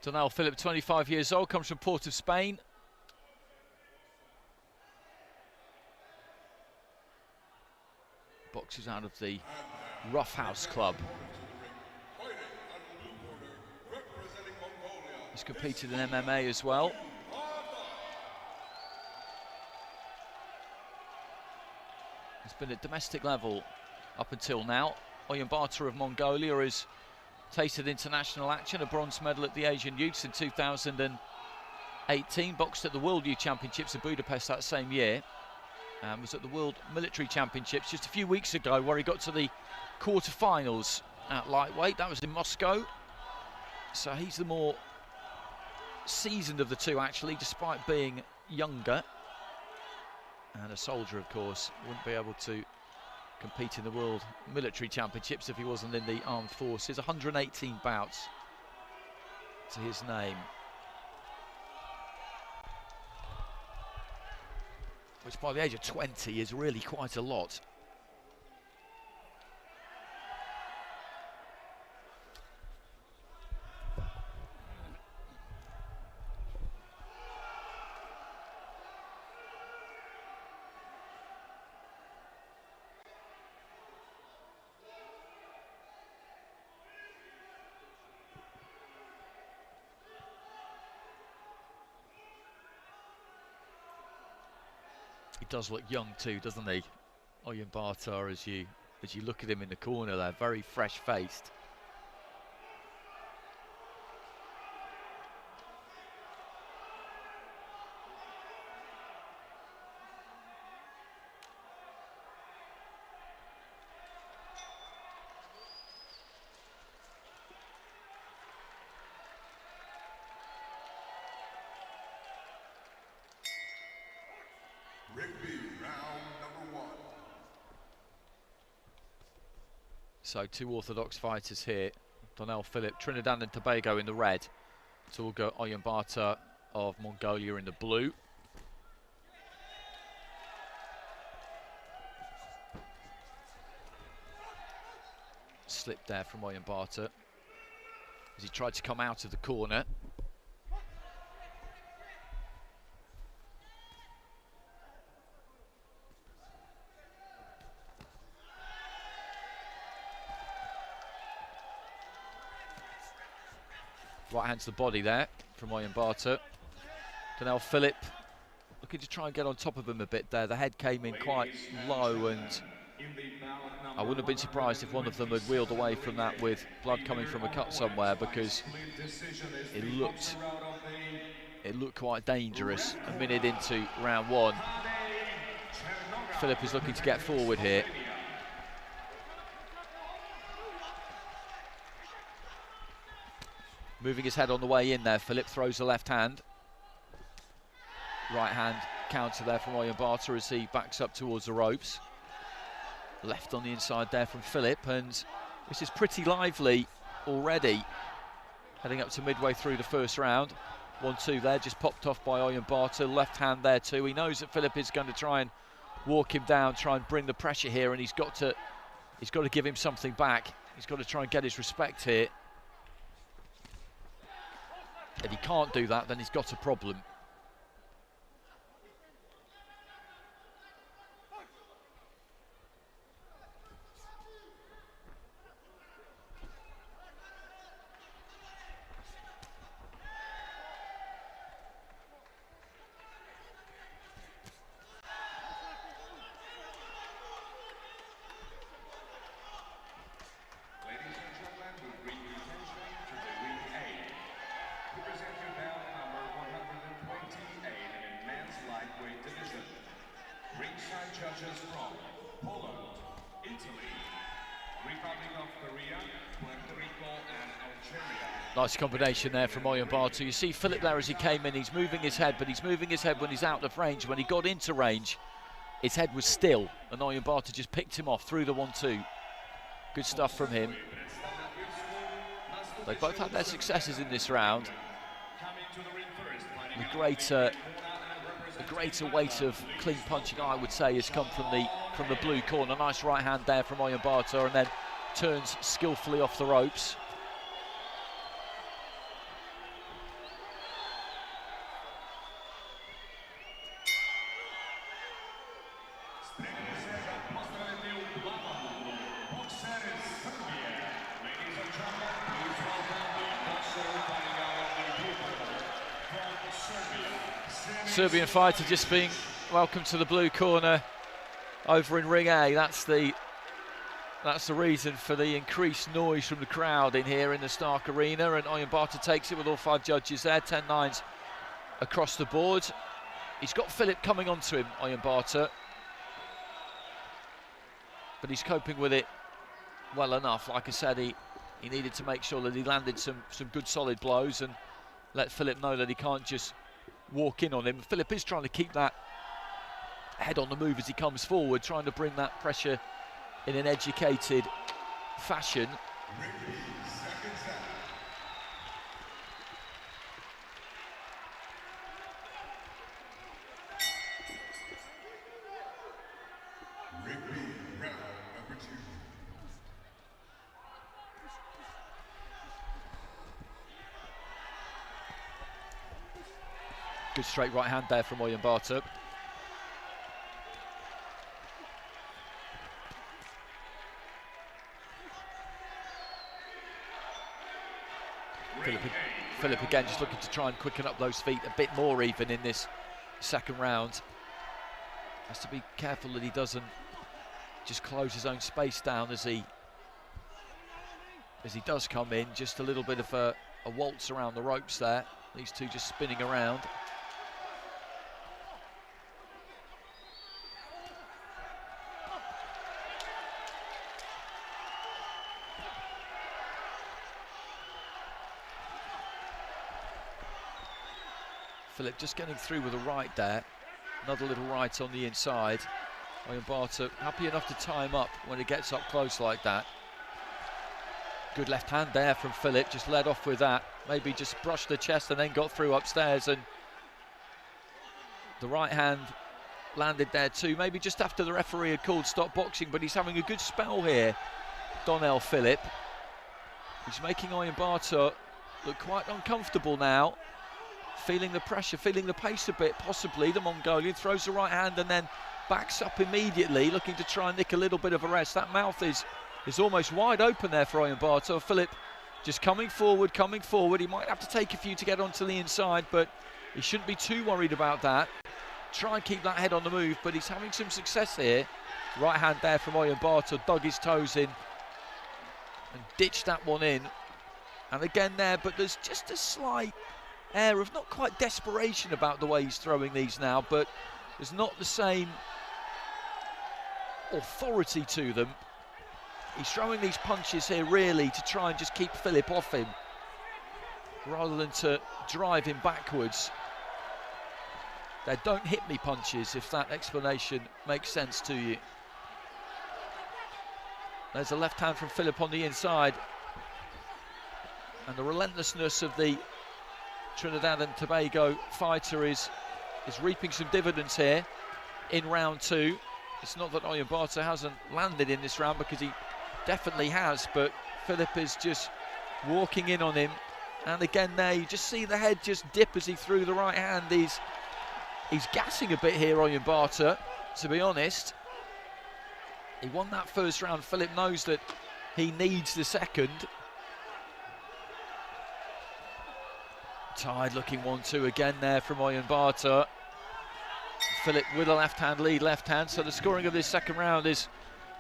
Donnel PHILLIP, 25 years old, comes from Port of Spain. Boxes out of the Rough House Club. He's competed in MMA as well. He's been at domestic level up until now. OYUNBAATAR of Mongolia has tasted international action, a bronze medal at the Asian Youths in 2018, boxed at the World Youth Championships in Budapest that same year, and was at the World Military Championships just a few weeks ago, where he got to the quarter-finals at lightweight. That was in Moscow. So he's the more seasoned of the two, actually, despite being younger. And a soldier, of course, wouldn't be able to compete in the World Military Championships if he wasn't in the armed forces. 118 bouts to his name, which by the age of 20 is really quite a lot. He does look young too, doesn't he? OYUNBAATAR, as you look at him in the corner there, very fresh-faced. So two orthodox fighters here. Donnel PHILLIP, Trinidad and Tobago in the red. Tulga OYUNBAATAR of Mongolia in the blue. Slipped there from OYUNBAATAR as he tried to come out of the corner. Right hand to the body there from OYUNBAATAR. Donnel PHILLIP looking to try and get on top of him a bit there. The head came in quite low, and I wouldn't have been surprised if one of them had wheeled away from that with blood coming from a cut somewhere, because it looked quite dangerous a minute into round one. PHILLIP is looking to get forward here. Moving his head on the way in there, PHILLIP throws the left hand. Right hand counter there from OYUNBAATAR as he backs up towards the ropes. Left on the inside there from PHILLIP, and this is pretty lively already. Heading up to midway through the first round. 1-2 there, just popped off by OYUNBAATAR. Left hand there too. He knows that PHILLIP is going to try and walk him down, try and bring the pressure here, and he's got to give him something back. He's got to try and get his respect here. If he can't do that, then he's got a problem. Judges from Poland, Italy, Republic of Korea, Puerto Rico and Algeria. Nice combination there from OYUNBAATAR. You see PHILLIP there as he came in, he's moving his head, but he's moving his head when he's out of range. When he got into range, his head was still, and OYUNBAATAR just picked him off through the 1-2. Good stuff from him. They both had their successes in this round. The greater weight of clean punching, I would say, has come from the blue corner. Nice right hand there from OYUNBAATAR, and then turns skillfully off the ropes. Serbian fighter just being welcomed to the blue corner over in ring A. That's the reason for the increased noise from the crowd in here in the Stark Arena, and OYUNBAATAR takes it with all 5 judges there, 10-9s across the board. He's got PHILLIP coming onto him, OYUNBAATAR, but he's coping with it well enough. Like I said, he needed to make sure that he landed some good solid blows and let PHILLIP know that he can't just walk in on him. PHILLIP is trying to keep that head on the move as he comes forward, trying to bring that pressure in an educated fashion. Good straight right hand there from OYUNBAATAR. PHILLIP again just looking to try and quicken up those feet a bit more even in this second round. Has to be careful that he doesn't just close his own space down as he does come in. Just a little bit of a waltz around the ropes there. These two just spinning around. PHILLIP just getting through with a right there. Another little right on the inside. OYUNBAATAR happy enough to tie him up when he gets up close like that. Good left hand there from PHILLIP, just led off with that. Maybe just brushed the chest and then got through upstairs, and the right hand landed there too. Maybe just after the referee had called stop boxing, but he's having a good spell here, Donnel PHILLIP. He's making OYUNBAATAR look quite uncomfortable now. Feeling the pressure, feeling the pace a bit, possibly. The Mongolian throws the right hand and then backs up immediately, looking to try and nick a little bit of a rest. That mouth is almost wide open there for OYUNBAATAR. PHILLIP just coming forward. He might have to take a few to get onto the inside, but he shouldn't be too worried about that. Try and keep that head on the move, but he's having some success here. Right hand there from OYUNBAATAR, dug his toes in and ditched that one in. And again there, but there's just a slight air of not quite desperation about the way he's throwing these now, but there's not the same authority to them. He's throwing these punches here really to try and just keep PHILLIP off him rather than to drive him backwards. They're don't hit me punches, if that explanation makes sense to you. There's a left hand from PHILLIP on the inside, and the relentlessness of the Trinidad and Tobago fighter is reaping some dividends here in round 2. It's not that OYUNBAATAR hasn't landed in this round, because he definitely has, but PHILLIP is just walking in on him. And again there, you just see the head just dip as he threw the right hand. He's gassing a bit here, OYUNBAATAR, to be honest. He won that first round. PHILLIP knows that he needs the second. Tied looking 1-2 again there from OYUNBAATAR. PHILLIP with a left hand lead, so the scoring of this second round is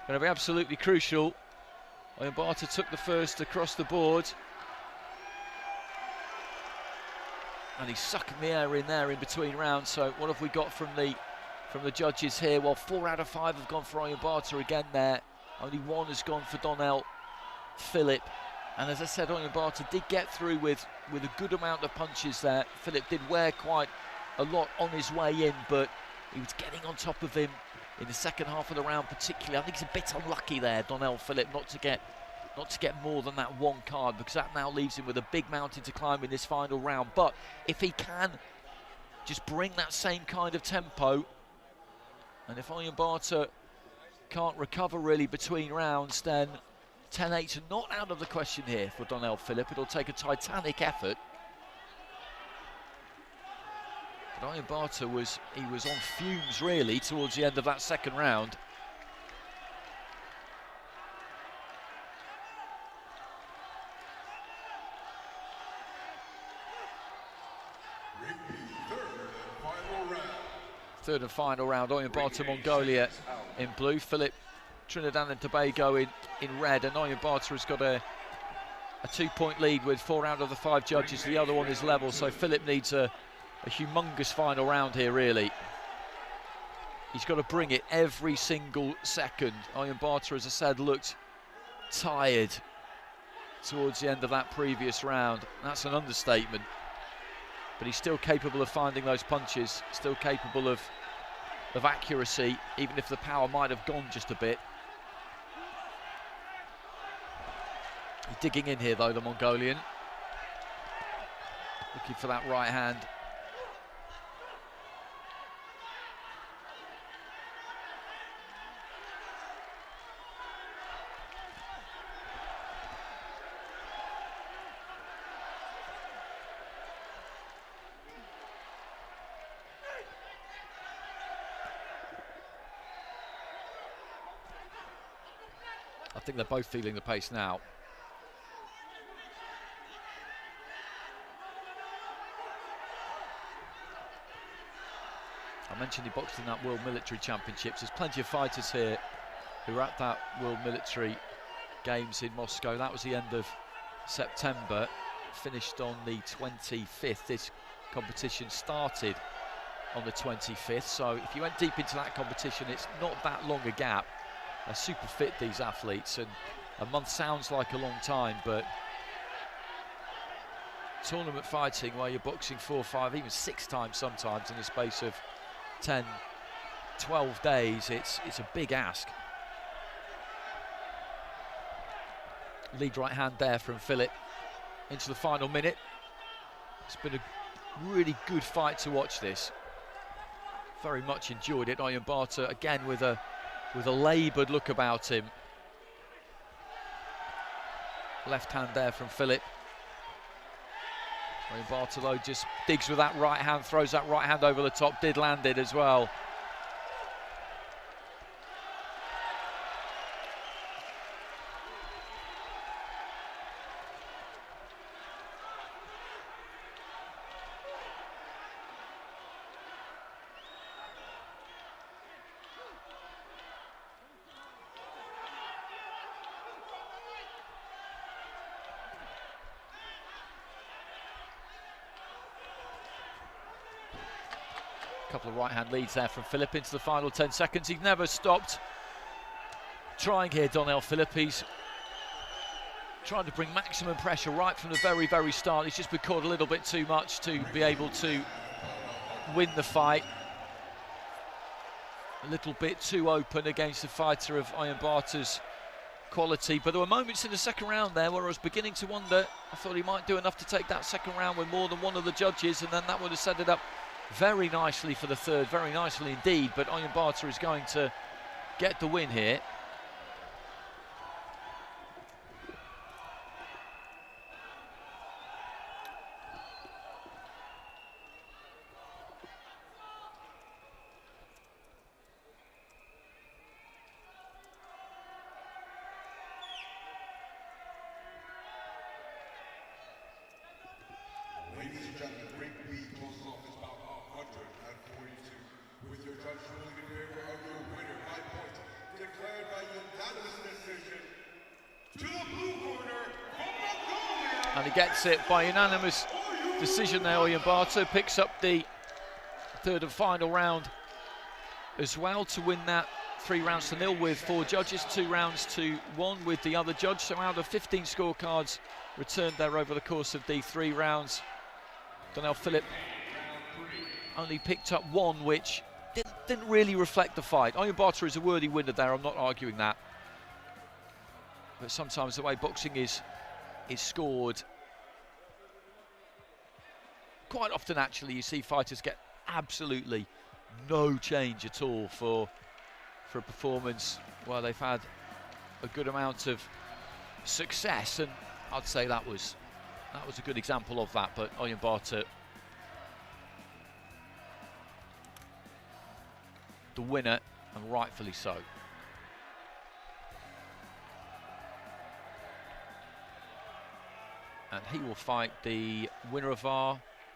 going to be absolutely crucial. OYUNBAATAR took the first across the board, and he's sucking the air in there in between rounds. So what have we got from the judges here? Well, 4 out of 5 have gone for OYUNBAATAR again there. Only 1 has gone for Donnel PHILLIP. And as I said, OYUNBAATAR did get through with a good amount of punches there. PHILLIP did wear quite a lot on his way in, but he was getting on top of him in the second half of the round particularly. I think he's a bit unlucky there, Donnel PHILLIP, not to get more than that 1 card, because that now leaves him with a big mountain to climb in this final round. But if he can just bring that same kind of tempo, and if OYUNBAATAR can't recover really between rounds, then 10-8 are not out of the question here for Donnel PHILLIP. It'll take a titanic effort. But OYUNBAATAR was on fumes really towards the end of that second round. Third and final Third and final round, OYUNBAATAR Mongolia in blue, PHILLIP Trinidad and Tobago in red, and OYUNBAATAR has got a 2-point lead with 4 out of the 5 judges. The other one is level, so PHILLIP needs a humongous final round here, really. He's got to bring it every single second. OYUNBAATAR, as I said, looked tired towards the end of that previous round. That's an understatement. But he's still capable of finding those punches, still capable of accuracy, even if the power might have gone just a bit. He's digging in here, though, the Mongolian. Looking for that right hand. I think they're both feeling the pace now. I mentioned he boxed in that World Military Championships. There's plenty of fighters here who were at that World Military Games in Moscow. That was the end of September, finished on the 25th. This competition started on the 25th, so if you went deep into that competition, it's not that long a gap. They're super fit, these athletes, and a month sounds like a long time, but tournament fighting where you're boxing 4, 5, even 6 times sometimes in the space of 10, 12 days, it's a big ask. Lead right hand there from PHILLIP into the final minute. It's been a really good fight to watch this. Very much enjoyed it. OYUNBAATAR again with a laboured look about him. Left hand there from PHILLIP. OYUNBAATAR though just digs with that right hand, throws that right hand over the top, did land it as well. Couple of right hand leads there from PHILLIP into the final 10 seconds. He's never stopped trying here, Donnel. PHILLIP, he's trying to bring maximum pressure right from the very, very start. He's just been caught a little bit too much to be able to win the fight. A little bit too open against a fighter of OYUNBAATAR's quality, but there were moments in the second round there where I was beginning to wonder. I thought he might do enough to take that second round with more than one of the judges, and then that would have set it up very nicely for the third, very nicely indeed, but OYUNBAATAR is going to get the win here. Ladies and gentlemen, Great B closes off this bout 142. With your judge ruling in favor of your winner by points, declared by unanimous decision, to the blue corner from Mongolia. And he gets it by unanimous decision there. OYUNBAATAR picks up the third and final round as well to win that 3-0 with 4 judges, 2-1 with the other judge. So out of 15 scorecards returned there over the course of the 3 rounds, Donnel PHILLIP only picked up 1, which didn't really reflect the fight. OYUNBAATAR is a worthy winner there, I'm not arguing that. But sometimes the way boxing is scored, quite often actually you see fighters get absolutely no change at all for a performance where they've had a good amount of success, and I'd say that was a good example of that. But OYUNBAATAR, the winner, and rightfully so. And he will fight the winner of our